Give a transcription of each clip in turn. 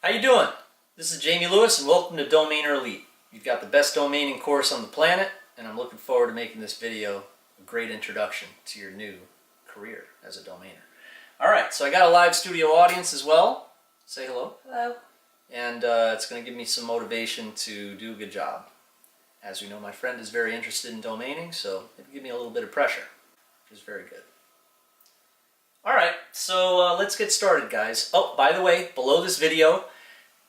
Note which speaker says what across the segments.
Speaker 1: How you doing? This is Jamie Lewis and welcome to Domainer Elite. You've got the best domaining course on the planet and I'm looking forward to making this video a great introduction to your new career as a domainer. Alright, so I got a live studio audience as well. Say hello.
Speaker 2: Hello.
Speaker 1: And it's going to give me some motivation to do a good job. As we know, my friend is very interested in domaining, so it'll give me a little bit of pressure, which is very good. Alright, so let's get started, guys. Oh, by the way, below this video,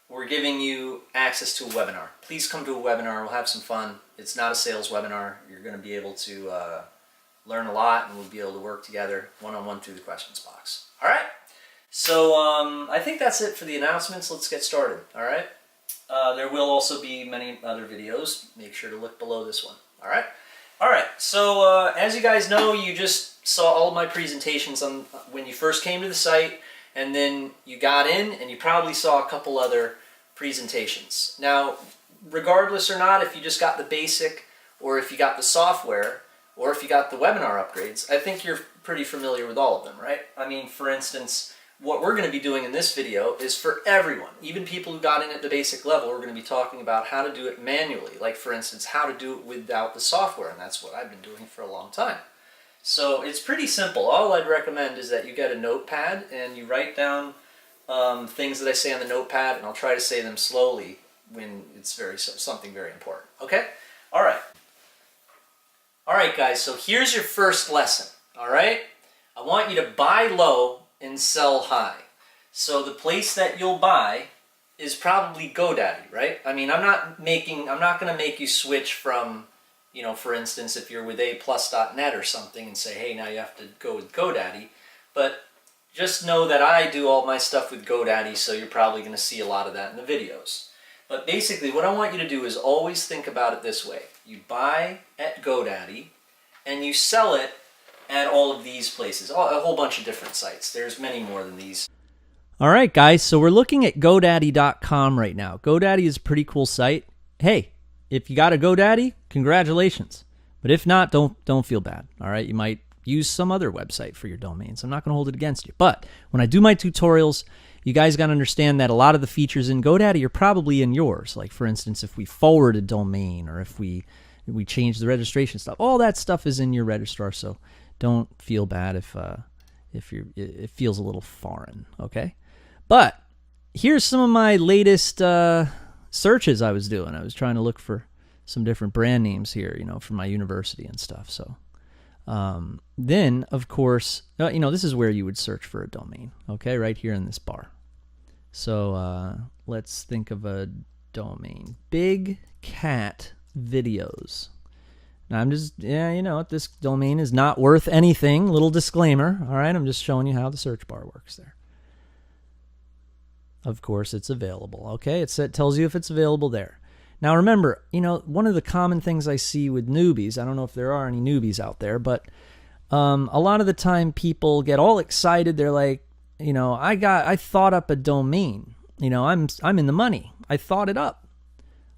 Speaker 1: we're giving you access to a webinar. Please come to a webinar. We'll have some fun. It's not a sales webinar. You're going to be able to learn a lot, and we'll be able to work together one-on-one through the questions box. All right? So I think that's it for the announcements. Let's get started. All right? There will also be many other videos. Make sure to look below this one. All right? All right. So as you guys know, you just saw all of my presentations on when you first came to the site. And then you got in and you probably saw a couple other presentations. Now, regardless or not, if you just got the basic or if you got the software or if you got the webinar upgrades, I think you're pretty familiar with all of them, right? I mean, for instance, what we're going to be doing in this video is for everyone, even people who got in at the basic level. We're going to be talking about how to do it manually, like for instance, how to do it without the software, and that's what I've been doing for a long time. So it's pretty simple. All I'd recommend is that you get a notepad and you write down things that I say on the notepad, and I'll try to say them slowly when it's something very important. Okay? All right. All right, guys, so here's your first lesson. All right? I want you to buy low and sell high. So the place that you'll buy is probably GoDaddy, right? I mean, I'm not going to make you switch from, you know, for instance, if you're with aplus.net or something and say, hey, now you have to go with GoDaddy. But just know that I do all my stuff with GoDaddy, so you're probably going to see a lot of that in the videos. But basically, what I want you to do is always think about it this way. You buy at GoDaddy, and you sell it at all of these places, a whole bunch of different sites. There's many more than these. All right, guys, so we're looking at GoDaddy.com right now. GoDaddy is a pretty cool site. Hey, if you got a GoDaddy, congratulations. But if not, don't feel bad. All right, you might use some other website for your domains. I'm not going to hold it against you. But when I do my tutorials, you guys got to understand that a lot of the features in GoDaddy are probably in yours. Like for instance, if we forward a domain or if we change the registration stuff, all that stuff is in your registrar. So don't feel bad if it feels a little foreign. Okay, but here's some of my latest searches I was doing. I was trying to look for some different brand names here, you know, for my university and stuff. So then, of course, you know, this is where you would search for a domain, okay, right here in this bar. So let's think of a domain. Big Cat Videos. Now I'm just, yeah, you know, this domain is not worth anything. Little disclaimer, all right? I'm just showing you how the search bar works there. Of course, it's available, okay? It tells you if it's available there. Now, remember, you know, one of the common things I see with newbies, I don't know if there are any newbies out there, but a lot of the time people get all excited. They're like, you know, I thought up a domain. You know, I'm in the money. I thought it up.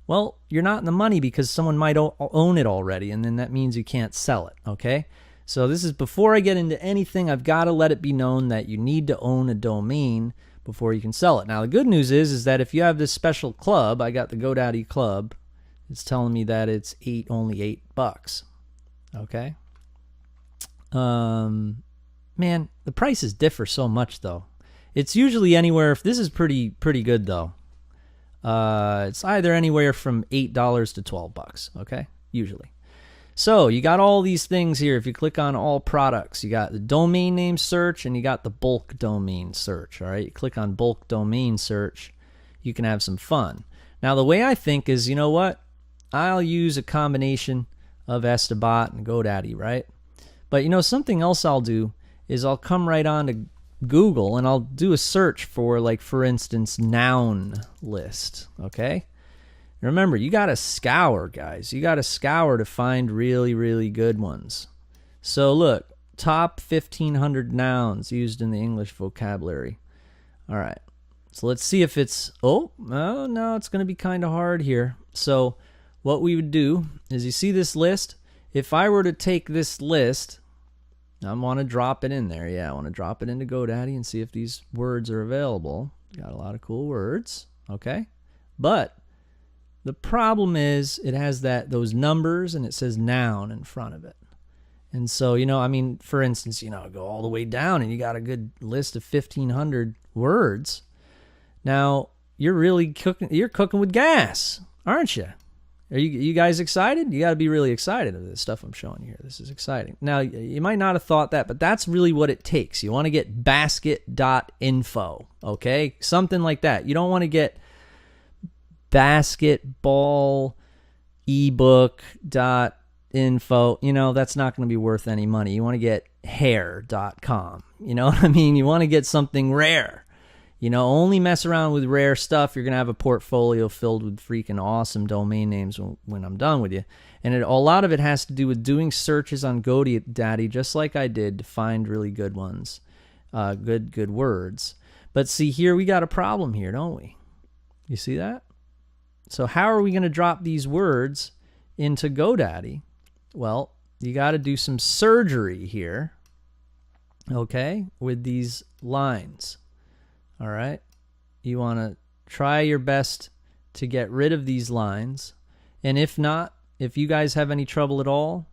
Speaker 1: Well, you're not in the money because someone might own it already, and then that means you can't sell it, okay? So this is before I get into anything, I've got to let it be known that you need to own a domain before you can sell it. Now, the good news is that if you have this special club, I got the GoDaddy club, it's telling me that it's only $8, okay? Man, the prices differ so much, though. It's usually anywhere, if this is pretty good, though. It's either anywhere from $8 to $12, okay? Usually. So you got all these things here. If you click on all products, you got the domain name search and you got the bulk domain search, all right? You click on bulk domain search, you can have some fun. Now, the way I think is, you know what? I'll use a combination of Estabot and GoDaddy, right? But, you know, something else I'll do is I'll come right on to Google and I'll do a search for, like, for instance, noun list, okay? Remember, you got to scour, guys. You got to scour to find really, really good ones. So look, top 1,500 nouns used in the English vocabulary. All right, so let's see if it's, oh, no, it's going to be kind of hard here. So what we would do is, you see this list? If I were to take this list, I want to drop it in there. Yeah, I want to drop it into GoDaddy and see if these words are available. Got a lot of cool words, okay? But the problem is it has those numbers and it says noun in front of it. And so, you know, I mean, for instance, you know, go all the way down and you got a good list of 1,500 words. Now, you're cooking with gas, aren't you? Are you guys excited? You got to be really excited of this stuff I'm showing you here. This is exciting. Now, you might not have thought that, but that's really what it takes. You want to get basket.info, okay? Something like that. You don't want to get basketball ebook.info. You know, that's not going to be worth any money. You want to get hair.com. You know what I mean? You want to get something rare. You know, only mess around with rare stuff. You're going to have a portfolio filled with freaking awesome domain names when I'm done with you. And a lot of it has to do with doing searches on GoDaddy, just like I did, to find really good ones, good words. But see, here we got a problem here, don't we? You see that? So how are we going to drop these words into GoDaddy? Well, you got to do some surgery here, okay, with these lines. All right, you want to try your best to get rid of these lines. And if not, if you guys have any trouble at all,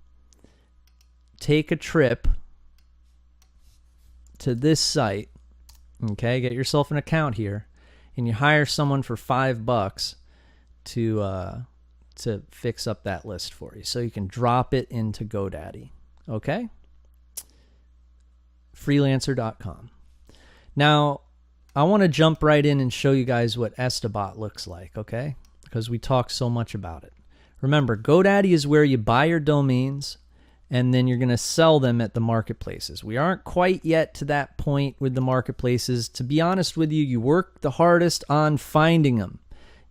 Speaker 1: take a trip to this site, okay? Get yourself an account here, and you hire someone for $5 to fix up that list for you, so you can drop it into GoDaddy, okay? Freelancer.com. Now, I want to jump right in and show you guys what Estabot looks like, okay? Because we talk so much about it. Remember, GoDaddy is where you buy your domains and then you're going to sell them at the marketplaces. We aren't quite yet to that point with the marketplaces. To be honest with you, you work the hardest on finding them.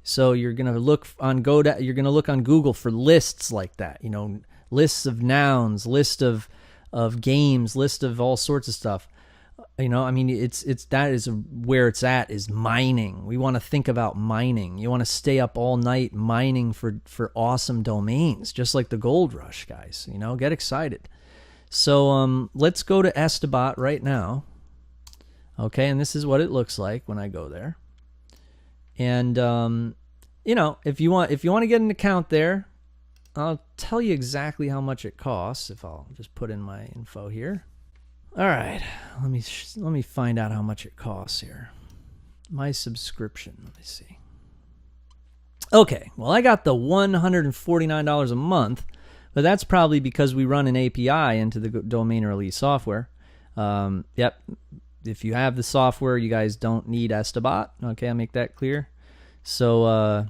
Speaker 1: So you're going to look on GoDaddy, you're going to look on Google for lists like that, you know, lists of nouns, list of games, list of all sorts of stuff. You know, I mean, that is where it's at, is mining. We want to think about mining. You want to stay up all night mining for awesome domains, just like the Gold Rush guys. You know, get excited. So let's go to Estabot right now. Okay, and this is what it looks like when I go there. And you know, if you want to get an account there, I'll tell you exactly how much it costs. If I'll just put in my info here. All right, let me find out how much it costs here. My subscription, let me see. Okay, well, I got the $149 a month, but that's probably because we run an API into the Domainer Elite software. Yep, if you have the software, you guys don't need Estabot. Okay, I'll make that clear. So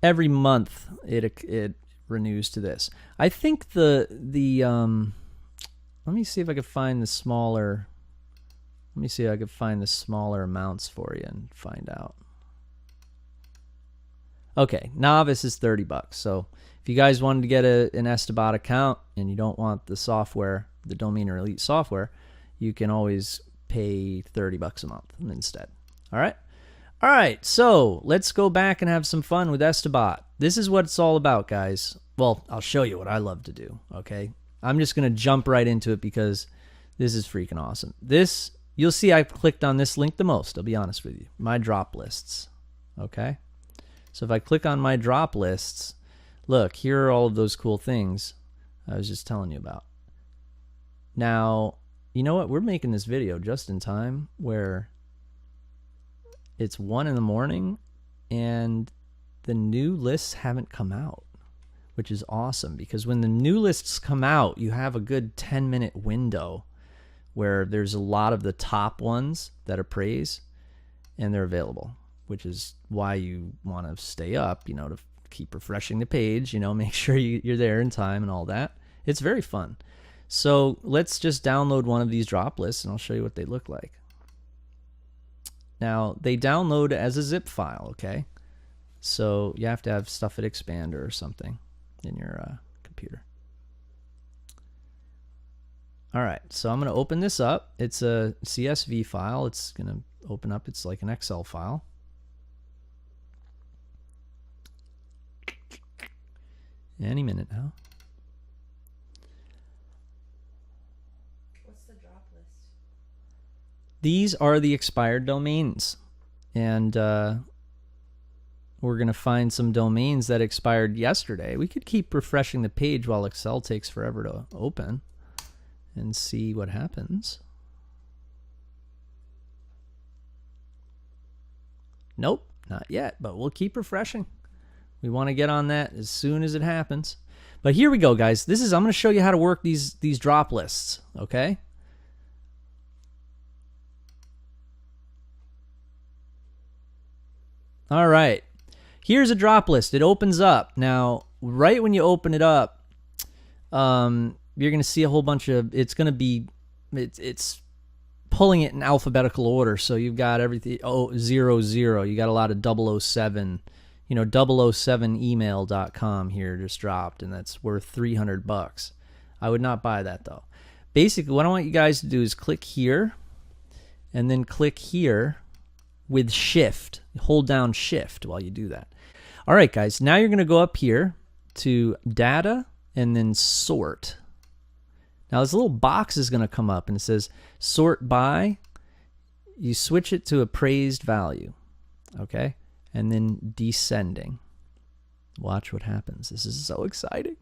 Speaker 1: every month it renews to this. I think let me see if I can find the smaller. Let me see if I can find the smaller amounts for you and find out. Okay, Novice is $30. So if you guys wanted to get an Estabot account and you don't want the software, the Domainer Elite software, you can always pay $30 a month instead. All right. All right. So let's go back and have some fun with Estabot. This is what it's all about, guys. Well, I'll show you what I love to do. Okay. I'm just going to jump right into it because this is freaking awesome. This, you'll see I've clicked on this link the most, I'll be honest with you. My drop lists. Okay? So if I click on my drop lists, look, here are all of those cool things I was just telling you about. Now, you know what? We're making this video just in time where it's 1 in the morning and the new lists haven't come out, which is awesome because when the new lists come out, you have a good 10-minute window where there's a lot of the top ones that are praise and they're available, which is why you want to stay up, you know, to keep refreshing the page, you know, make sure you're there in time and all that. It's very fun. So let's just download one of these drop lists and I'll show you what they look like. Now, they download as a zip file, okay? So you have to have Stuff at Expander or something in your computer. All right, so I'm going to open this up. It's a CSV file. It's going to open up. It's like an Excel file. Any minute now.
Speaker 2: What's the drop list?
Speaker 1: These are the expired domains. and we're going to find some domains that expired yesterday. We could keep refreshing the page while Excel takes forever to open and see what happens. Nope, not yet, but we'll keep refreshing. We want to get on that as soon as it happens. But here we go, guys. I'm going to show you how to work these drop lists, okay? All right. Here's a drop list. It opens up. Now, right when you open it up, you're going to see a whole bunch of, it's it's pulling it in alphabetical order. So you've got everything, 00. You got a lot of 007, 007email.com here just dropped, and that's worth $300. I would not buy that though. Basically, what I want you guys to do is click here and then click here with Shift. Hold down Shift while you do that. All right, guys, now you're going to go up here to Data and then Sort. Now this little box is going to come up and it says Sort By. You switch it to appraised value, okay? And then Descending. Watch what happens. This is so exciting.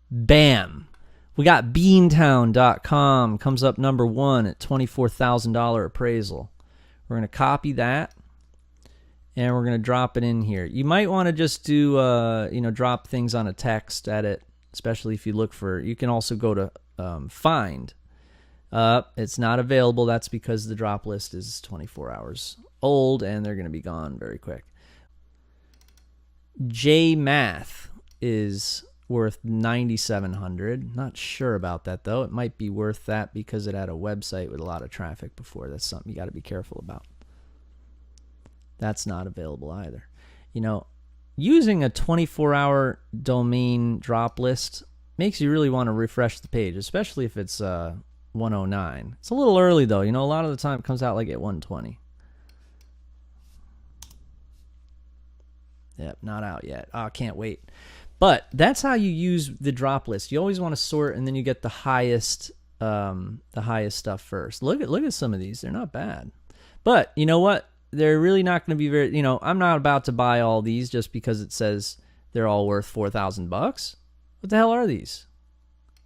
Speaker 1: Bam! We got Beantown.com comes up number 1 at $24,000 appraisal. We're going to copy that and we're going to drop it in here. You might want to just do, drop things on a text edit, especially if you look for, you can also go to find. It's not available. That's because the drop list is 24 hours old and they're going to be gone very quick. JMath is worth $9,700. Not sure about that though. It might be worth that because it had a website with a lot of traffic before. That's something you got to be careful about. That's not available either. Using a 24-hour domain drop list makes you really want to refresh the page, especially if it's 109. It's a little early though. A lot of the time it comes out like at 120. Yep, not out yet. Oh, can't wait. But that's how you use the drop list. You always want to sort, and then you get the highest stuff first. Look at some of these; they're not bad. But you know what? They're really not going to be very. I'm not about to buy all these just because it says they're all worth $4,000. What the hell are these?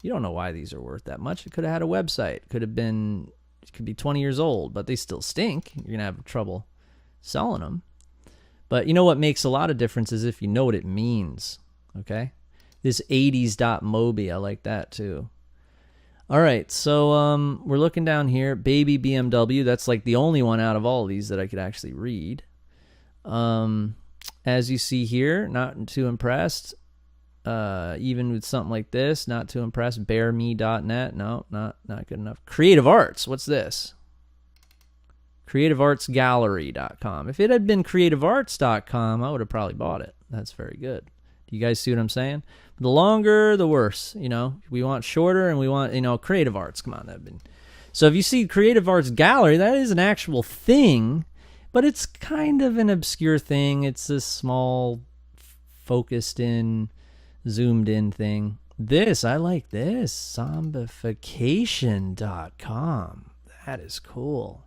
Speaker 1: You don't know why these are worth that much. It could have had a website. It could be 20 years old, but they still stink. You're gonna have trouble selling them. But you know what makes a lot of difference is if you know what it means. Okay, this 80s.mobi, I like that too. All right, so we're looking down here. Baby BMW, that's like the only one out of all of these that I could actually read. As you see here, not too impressed. Even with something like this, not too impressed. BearMe.net, no, not good enough. Creative Arts, what's this? CreativeArtsGallery.com. If it had been CreativeArts.com, I would have probably bought it. That's very good. You guys see what I'm saying? The longer, the worse. We want shorter, and we want Creative Arts. Come on, that'd been. So if you see Creative Arts Gallery, that is an actual thing, but it's kind of an obscure thing. It's a small, focused in, zoomed in thing. This, I like this. Zombification.com. That is cool.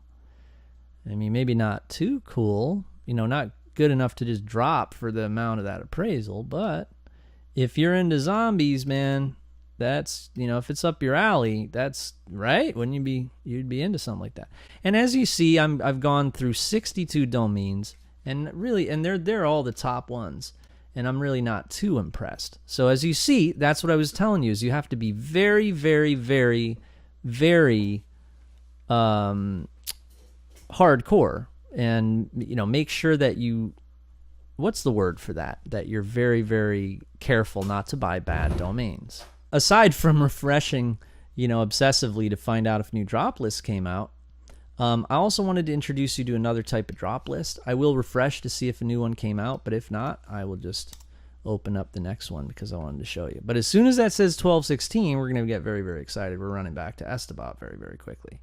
Speaker 1: I mean, maybe not too cool. Not good enough to just drop for the amount of that appraisal, but if you're into zombies, man, that's, if it's up your alley, that's right. Wouldn't you'd be into something like that. And as you see, I've gone through 62 domains and they're all the top ones, and I'm really not too impressed. So as you see, that's what I was telling you, is you have to be very, very, very, very hardcore. And make sure that what's the word for that? That you're very, very careful not to buy bad domains. Aside from refreshing, obsessively to find out if new drop lists came out, I also wanted to introduce you to another type of drop list. I will refresh to see if a new one came out, but if not, I will just open up the next one because I wanted to show you. But as soon as that says 1216, we're going to get very, very excited. We're running back to Estabot very, very quickly.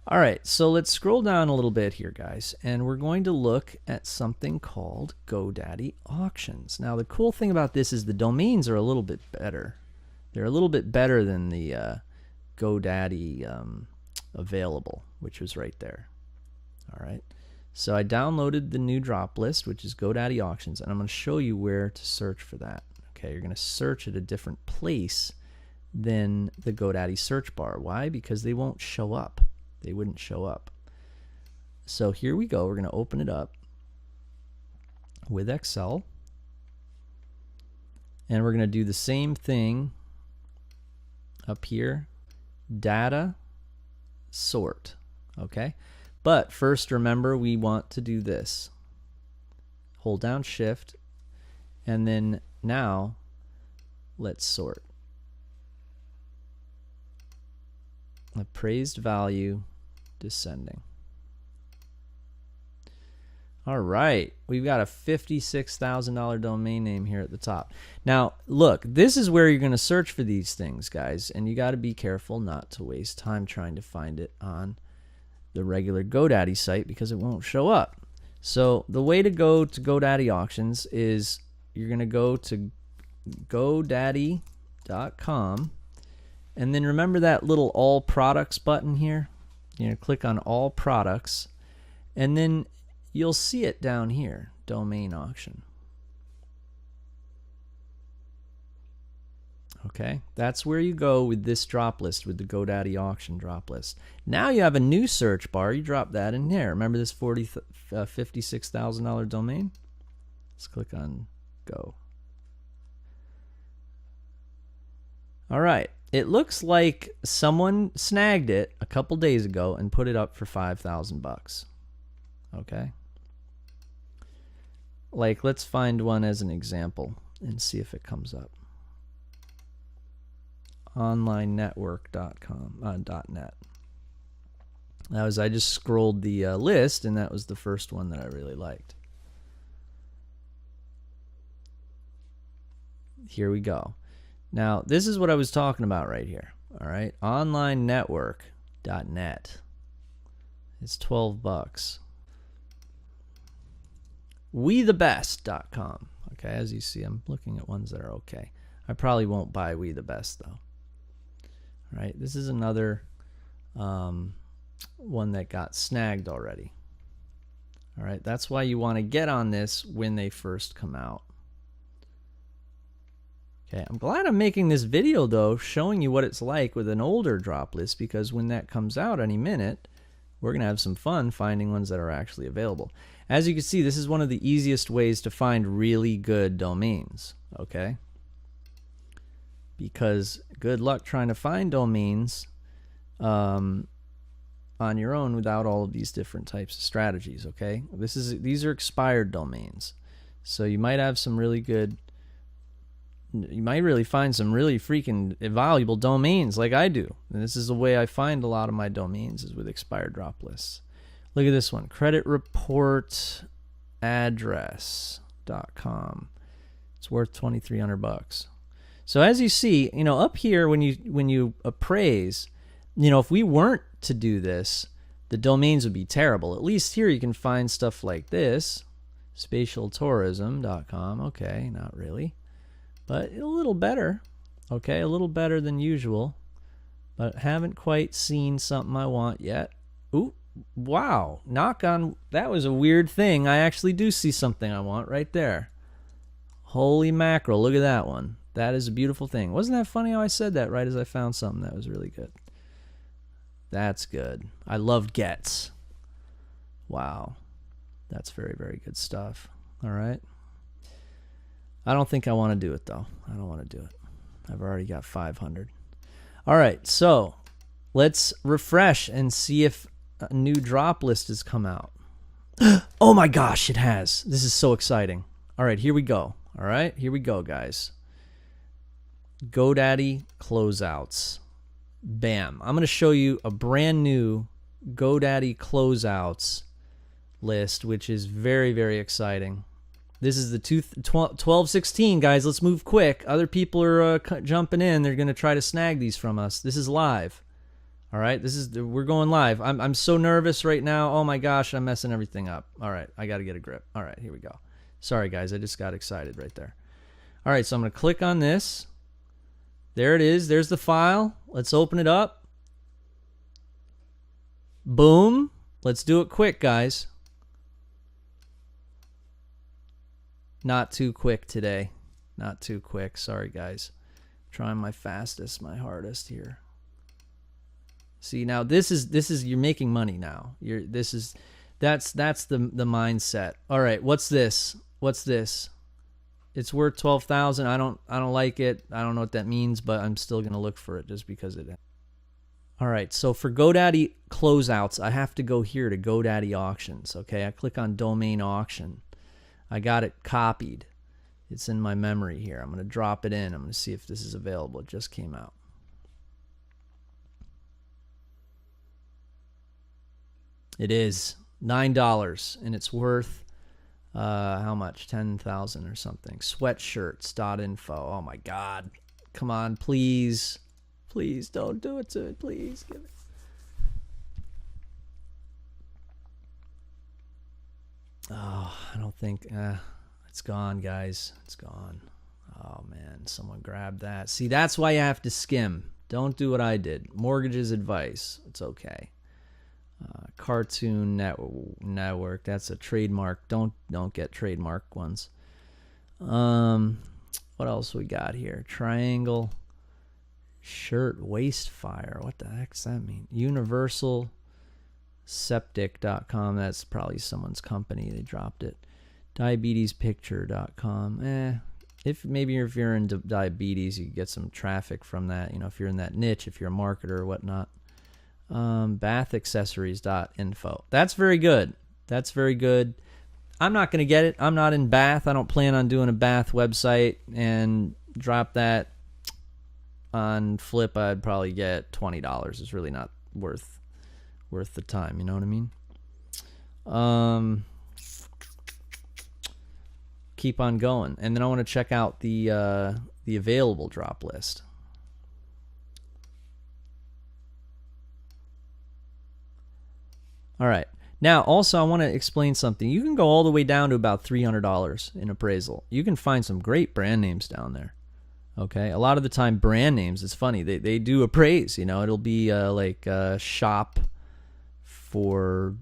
Speaker 1: All right, so let's scroll down a little bit here, guys, and we're going to look at something called GoDaddy Auctions. Now, the cool thing about this is the domains are a little bit better. They're a little bit better than the GoDaddy available, which was right there. All right. So I downloaded the new drop list, which is GoDaddy Auctions, and I'm going to show you where to search for that. Okay, you're going to search at a different place than the GoDaddy search bar. Why? Because they won't show up. They wouldn't show up. So here we go. We're going to open it up with Excel. And we're going to do the same thing up here. Data, sort. Okay? But first, remember, we want to do this. Hold down Shift. And then now, let's sort. Appraised value, descending. All right, we've got a $56,000 domain name here at the top. Now, look, this is where you're going to search for these things, guys, and you got to be careful not to waste time trying to find it on the regular GoDaddy site because it won't show up. So the way to go to GoDaddy Auctions is you're going to go to GoDaddy.com, and then remember that little All Products button here? You're going to click on All Products, and then you'll see it down here, Domain Auction. Okay, that's where you go with this drop list, with the GoDaddy Auction drop list. Now you have a new search bar. You drop that in there. Remember this $56,000 domain? Let's click on Go. All right. It looks like someone snagged it a couple days ago and put it up for $5,000. Okay. Like, let's find one as an example and see if it comes up. OnlineNetwork.com, .net. I just scrolled the list, and that was the first one that I really liked. Here we go. Now, this is what I was talking about right here. All right, OnlineNetwork.net. It's $12. WeTheBest.com. Okay, as you see, I'm looking at ones that are okay. I probably won't buy We the Best though. All right, this is another one that got snagged already. All right, that's why you want to get on this when they first come out. Okay, I'm glad I'm making this video though, showing you what it's like with an older drop list, because when that comes out any minute, we're going to have some fun finding ones that are actually available. As you can see, this is one of the easiest ways to find really good domains, okay? Because good luck trying to find domains on your own without all of these different types of strategies, okay? These are expired domains. So you might have some really good, you might really find some really freaking valuable domains like I do. And this is the way I find a lot of my domains, is with expired drop lists. Look at this one, creditreportaddress.com. It's worth $2,300. So as you see, you know, up here when you appraise, you know, if we weren't to do this, the domains would be terrible. At least here you can find stuff like this, spatialtourism.com. Okay, not really, but a little better. Okay, a little better than usual, but haven't quite seen something I want yet. Ooh, wow, knock on, that was a weird thing. I actually do see something I want right there. Holy mackerel, look at that one. That is a beautiful thing. Wasn't that funny how I said that right as I found something that was really good? That's good. I love gets. Wow. That's very, very good stuff. All right. I don't think I want to do it, though. I don't want to do it. I've already got 500. All right. So let's refresh and see if a new drop list has come out. Oh, my gosh, it has. This is so exciting. All right. Here we go. All right. Here we go, guys. GoDaddy closeouts. Bam. I'm going to show you a brand new GoDaddy closeouts list, which is very, very exciting. This is the 1216, guys. Let's move quick. Other people are jumping in. They're going to try to snag these from us. This is live. All right. We're going live. I'm so nervous right now. Oh my gosh, I'm messing everything up. All right. I got to get a grip. All right, here we go. Sorry, guys. I just got excited right there. All right. So I'm going to click on this. There it is. There's the file. Let's open it up. Boom. Let's do it quick, guys. Not too quick today. Not too quick. Sorry, guys. Trying my fastest, my hardest here. See, now this is you're making money now. That's the mindset. All right, what's this? What's this? It's worth 12,000. I don't like it. I don't know what that means, but I'm still going to look for it just because it. All right, so for GoDaddy closeouts, I have to go here to GoDaddy auctions, okay? I click on domain auction. I got it copied. It's in my memory here. I'm going to drop it in. I'm going to see if this is available. It just came out. It is $9, and it's worth how much? 10,000 or something. Sweatshirts.info. Oh my God! Come on, please, please don't do it to it. Please give it. Oh, I don't think it's gone, guys. It's gone. Oh man, someone grabbed that. See, that's why you have to skim. Don't do what I did. Mortgages advice. It's okay. Cartoon Network. That's a trademark. Don't get trademark ones. What else we got here? Triangle shirt waist fire. What the heck does that mean? Universal Septic.com. That's probably someone's company. They dropped it. Diabetespicture.com. If you're into diabetes, you get some traffic from that. You know, if you're in that niche, if you're a marketer or whatnot. BathAccessories.info. That's very good. That's very good. I'm not going to get it. I'm not in bath. I don't plan on doing a bath website and drop that on Flip. I'd probably get $20. It's really not worth the time. You know what I mean? Keep on going. And then I want to check out the available drop list. All right. Now, also, I want to explain something. You can go all the way down to about $300 in appraisal. You can find some great brand names down there. Okay? A lot of the time, brand names, it's funny. They do appraise. You know, it'll be like shop for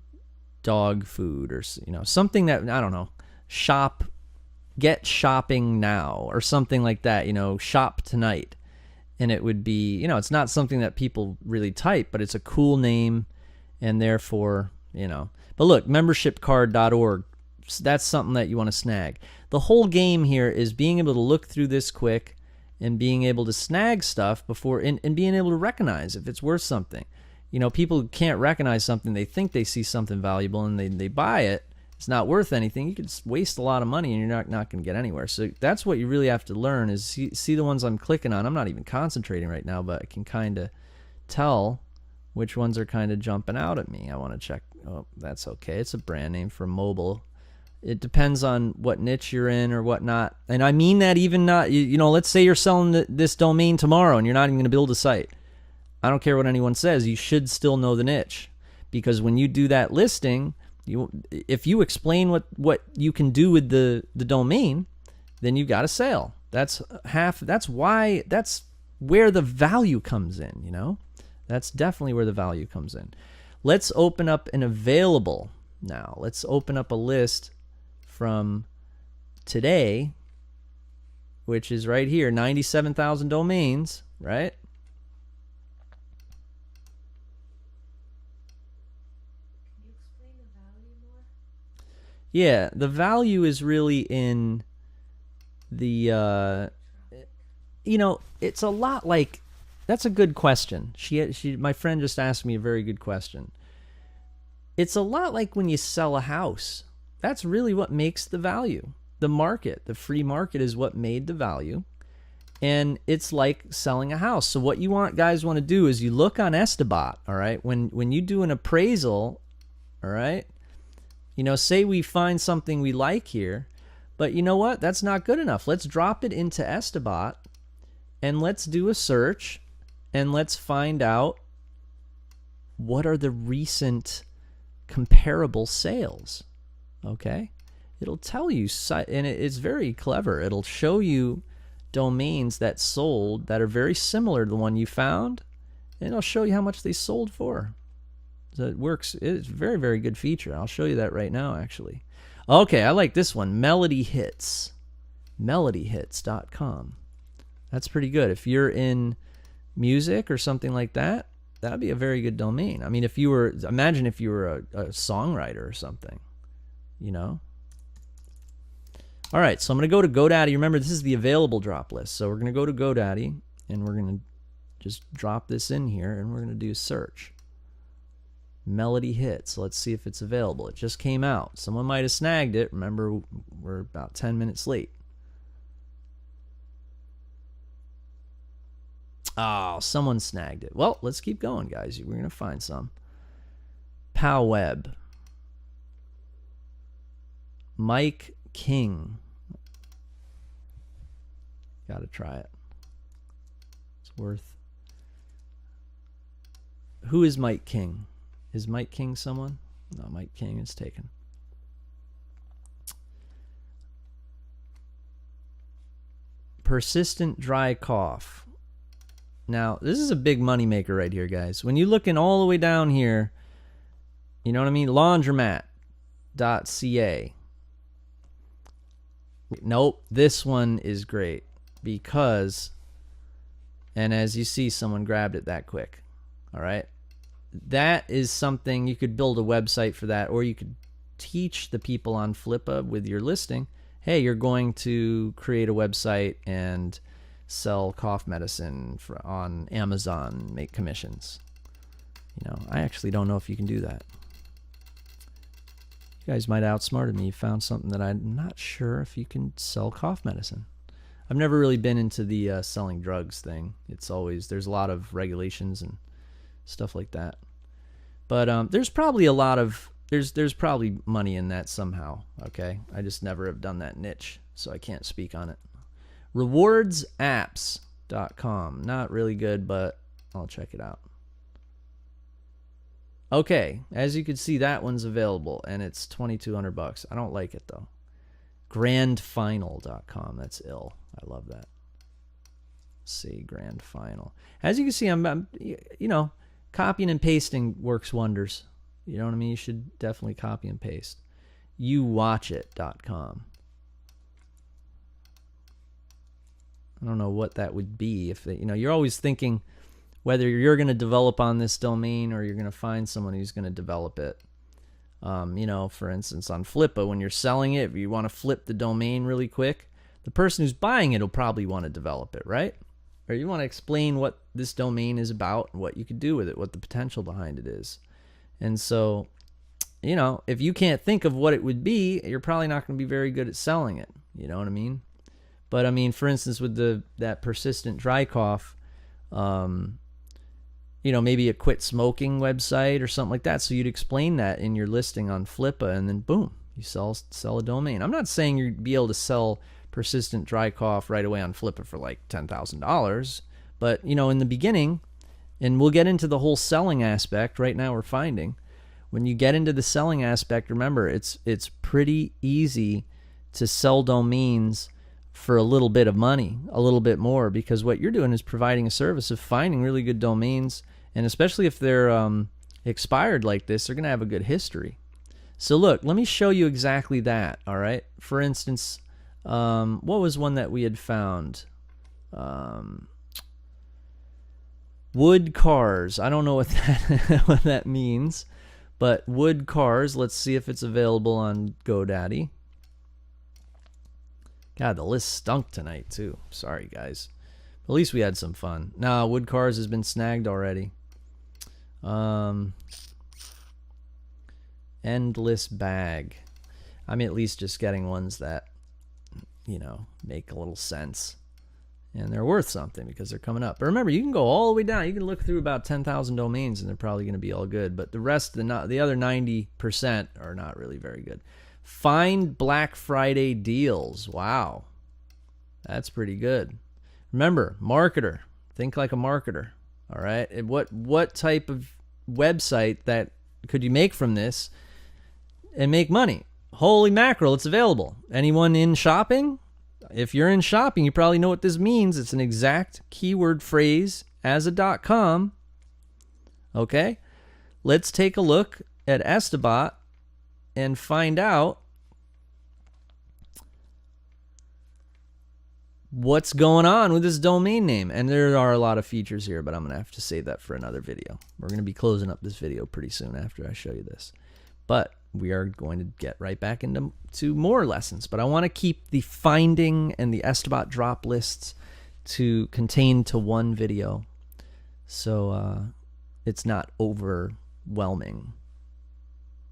Speaker 1: dog food or, you know, something that, I don't know, get shopping now or something like that. You know, shop tonight. And it would be, you know, it's not something that people really type, but it's a cool name. And therefore, you know. But look, membershipcard.org, that's something that you want to snag. The whole game here is being able to look through this quick and being able to snag stuff before, and being able to recognize if it's worth something. You know, people can't recognize something. They think they see something valuable and they buy it. It's not worth anything. You could waste a lot of money and you're not going to get anywhere. So that's what you really have to learn is see the ones I'm clicking on. I'm not even concentrating right now, but I can kind of tell which ones are kind of jumping out at me. I want to check. Oh, that's okay. It's a brand name for mobile. It depends on what niche you're in or whatnot. And I mean that even not, you know, let's say you're selling this domain tomorrow and you're not even going to build a site. I don't care what anyone says. You should still know the niche. Because when you do that listing, if you explain what you can do with the domain, then you've got a sale. That's where the value comes in, you know? That's definitely where the value comes in. Let's open up an available now. Let's open up a list from today, which is right here, 97,000 domains, right?
Speaker 2: Can you explain the value more?
Speaker 1: Yeah, the value is really in the, you know, it's a lot like, that's a good question. My friend just asked me a very good question. It's a lot like when you sell a house. That's really what makes the value. The market, the free market is what made the value. And it's like selling a house. So what you guys want to do is you look on Estabot, all right? When you do an appraisal, all right? You know, say we find something we like here, but you know what? That's not good enough. Let's drop it into Estabot and let's do a search. And let's find out what are the recent comparable sales, okay? It'll tell you, and it's very clever. It'll show you domains that sold that are very similar to the one you found, and it'll show you how much they sold for. So it works. It's a very, very good feature. I'll show you that right now, actually. Okay, I like this one. Melody Hits. MelodyHits.com. That's pretty good. If you're in music or something like that, that'd be a very good domain. I mean, imagine if you were a songwriter or something, you know? All right, so I'm going to go to GoDaddy. Remember, this is the available drop list. So we're going to go to GoDaddy, and we're going to just drop this in here, and we're going to do search. Melody Hits. Let's see if it's available. It just came out. Someone might have snagged it. Remember, we're about 10 minutes late. Oh, someone snagged it. Well, let's keep going, guys. We're going to find some. PowWeb. Mike King. Got to try it. It's worth. Who is Mike King? Is Mike King someone? No, Mike King is taken. Persistent dry cough. Now, this is a big moneymaker right here, guys. When you're looking all the way down here, you know what I mean? Laundromat.ca. Nope, this one is great because, and as you see, someone grabbed it that quick. All right. That is something you could build a website for that, or you could teach the people on Flippa with your listing, hey, you're going to create a website and sell cough medicine on Amazon, make commissions. You know, I actually don't know if you can do that. You guys might have outsmarted me. You found something that I'm not sure if you can sell cough medicine. I've never really been into the selling drugs thing. It's always, there's a lot of regulations and stuff like that. But there's probably a lot of, there's probably money in that somehow, okay? I just never have done that niche, so I can't speak on it. Rewardsapps.com. Not really good, but I'll check it out. Okay, as you can see, that one's available, and it's $2,200. I don't like it, though. Grandfinal.com. That's ill. I love that. Let's see, Grand Final. As you can see, I'm you know, copying and pasting works wonders. You know what I mean? You should definitely copy and paste. YouWatchIt.com. I don't know what that would be. If you know, you're always thinking whether you're going to develop on this domain or you're going to find someone who's going to develop it. You know, for instance, on Flippa, when you're selling it, if you want to flip the domain really quick, the person who's buying it will probably want to develop it, right? Or you want to explain what this domain is about and what you could do with it, what the potential behind it is. And so, you know, if you can't think of what it would be, you're probably not going to be very good at selling it. You know what I mean? But I mean, for instance, with that persistent dry cough, you know, maybe a quit smoking website or something like that. So you'd explain that in your listing on Flippa, and then boom, you sell a domain. I'm not saying you'd be able to sell persistent dry cough right away on Flippa for like $10,000, but you know, in the beginning, and we'll get into the whole selling aspect. Right now, we're finding when you get into the selling aspect, remember it's pretty easy to sell domains for a little bit of money, a little bit more, because what you're doing is providing a service of finding really good domains, and especially if they're expired like this, they're going to have a good history. So look, let me show you exactly that, all right? For instance, what was one that we had found? Wood cars. I don't know what what that means, but wood cars, let's see if it's available on GoDaddy. God, the list stunk tonight, too. Sorry, guys. At least we had some fun. Nah, wood cars has been snagged already. Endless bag. I'm at least just getting ones that, you know, make a little sense. And they're worth something because they're coming up. But remember, you can go all the way down. You can look through about 10,000 domains, and they're probably going to be all good. But the rest, the other 90% are not really very good. Find Black Friday deals. Wow. That's pretty good. Remember, marketer. Think like a marketer. All right. And what type of website that could you make from this and make money? Holy mackerel, it's available. Anyone in shopping? If you're in shopping, you probably know what this means. It's an exact keyword phrase as a .com. Okay? let's take a look at Estabot and find out what's going on with this domain name. And there are a lot of features here, but I'm going to have to save that for another video. We're going to be closing up this video pretty soon after I show you this. But we are going to get right back into more lessons. But I want to keep the finding and the Estabot drop lists contained to one video, so it's not overwhelming,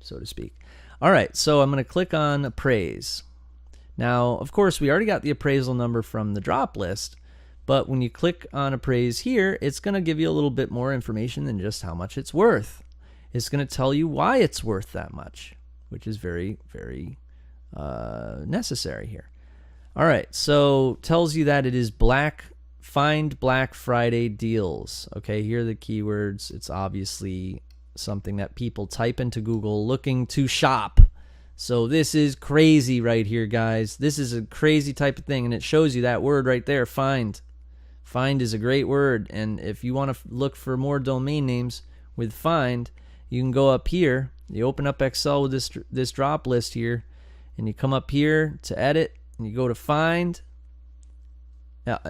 Speaker 1: so to speak. All right, so I'm going to click on appraise. Now, of course, we already got the appraisal number from the drop list, but when you click on appraise here, it's going to give you a little bit more information than just how much it's worth. It's going to tell you why it's worth that much, which is very, very necessary here. All right, so tells you that it is find Black Friday deals. Okay, here are the keywords. It's obviously something that people type into Google looking to shop. So this is crazy right here, guys. This is a crazy type of thing, and it shows you that word right there, find. Find is a great word, and if you want to look for more domain names with find, you can go up here. You open up Excel with this drop list here, and you come up here to edit, and you go to find,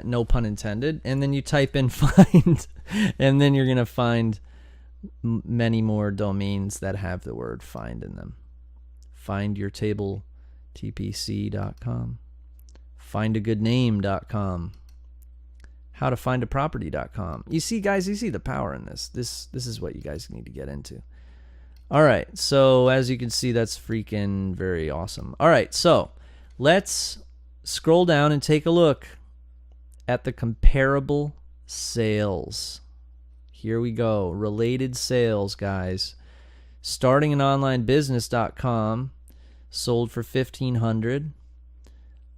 Speaker 1: no pun intended, and then you type in find, and then you're going to find many more domains that have the word find in them. Findyourtabletpc.com, findagoodname.com, howtofindaproperty.com. You see, guys, you see the power in this. This is what you guys need to get into. All right, so as you can see, that's freaking very awesome. All right, so let's scroll down and take a look at the comparable sales. Here we go. Related sales, guys. Startinganonlinebusiness.com sold for $1,500.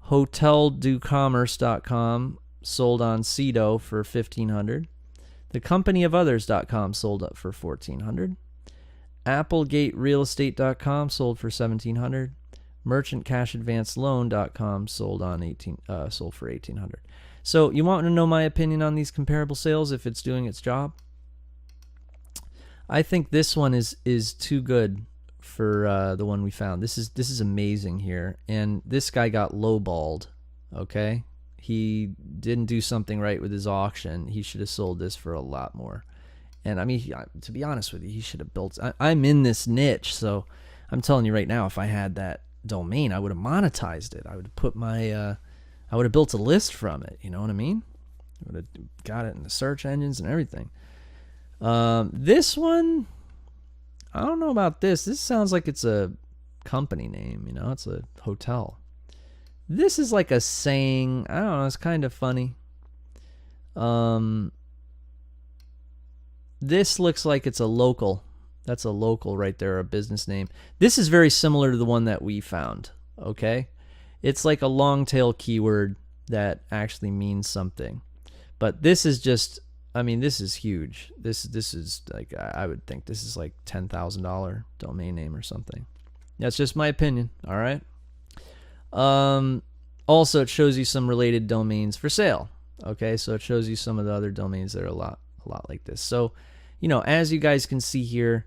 Speaker 1: HotelDoCommerce.com sold on Cedo for $1,500. TheCompanyOfOthers.com sold up for $1,400. AppleGateRealEstate.com sold for $1,700. MerchantCashAdvanceLoan.com sold for $1,800. So you want to know my opinion on these comparable sales if it's doing its job? I think this one is too good for the one we found. This is amazing here, and this guy got lowballed. Okay, he didn't do something right with his auction. He should have sold this for a lot more. And I mean, to be honest with you, he should have built. I'm in this niche, so I'm telling you right now, if I had that domain, I would have monetized it. I would have put I would have built a list from it. You know what I mean? I would have got it in the search engines and everything. This one, I don't know about this. This sounds like it's a company name, you know, it's a hotel. This is like a saying, I don't know, it's kind of funny. This looks like it's a local. That's a local right there, a business name. This is very similar to the one that we found, okay? It's like a long tail keyword that actually means something. But this is just, I mean, this is huge. This is like, I would think this is like $10,000 domain name or something. That's just my opinion. All right. Also, it shows you some related domains for sale. Okay, so it shows you some of the other domains that are a lot like this. So, you know, as you guys can see here,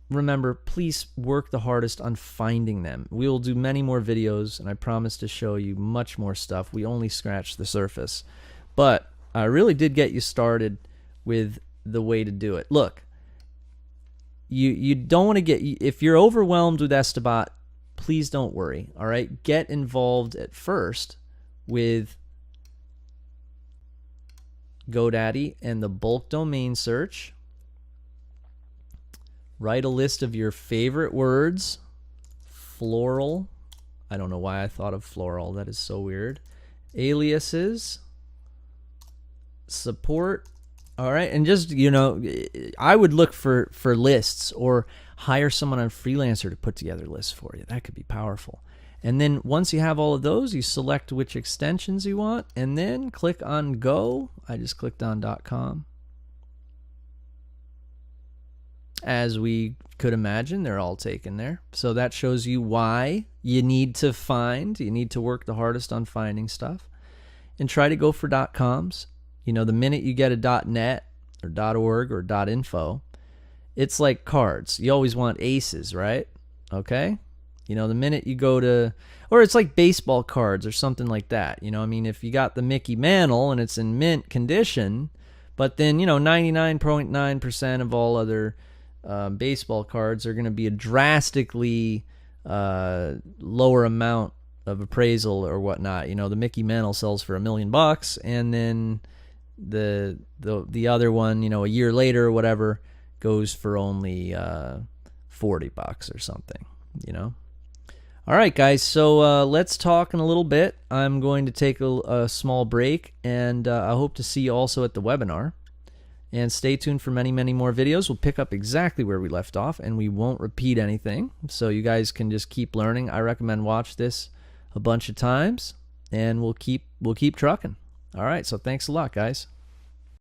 Speaker 1: remember, please work the hardest on finding them. We will do many more videos, and I promise to show you much more stuff. We only scratched the surface, but I really did get you started with the way to do it. Look, you don't want to get, if you're overwhelmed with Estabot, please don't worry, all right? Get involved at first with GoDaddy and the bulk domain search. Write a list of your favorite words. Floral. I don't know why I thought of floral. That is so weird. Aliases. Support. All right, and just, you know, I would look for lists, or hire someone on Freelancer to put together lists for you. That could be powerful. And then once you have all of those, you select which extensions you want, and then click on Go. I just clicked on .com. As we could imagine, they're all taken there. So that shows you why you need to work the hardest on finding stuff. And try to go for .coms. You know, the minute you get a .net or .org or .info,
Speaker 3: it's like cards. You always want aces, right? Okay? You know, the minute you go to, or it's like baseball cards or something like that. You know, I mean, if you got the Mickey Mantle and it's in mint condition, but then, you know, 99.9% of all other baseball cards are going to be a drastically lower amount of appraisal or whatnot. You know, the Mickey Mantle sells for $1 million, and then the other one, you know, a year later or whatever, goes for only $40 or something, you know. All right, guys, so let's talk in a little bit. I'm going to take a small break, and I hope to see you also at the webinar. And stay tuned for many, many more videos. We'll pick up exactly where we left off, and we won't repeat anything, so you guys can just keep learning. I recommend watch this a bunch of times, and we'll keep trucking. All right, so thanks a lot, guys.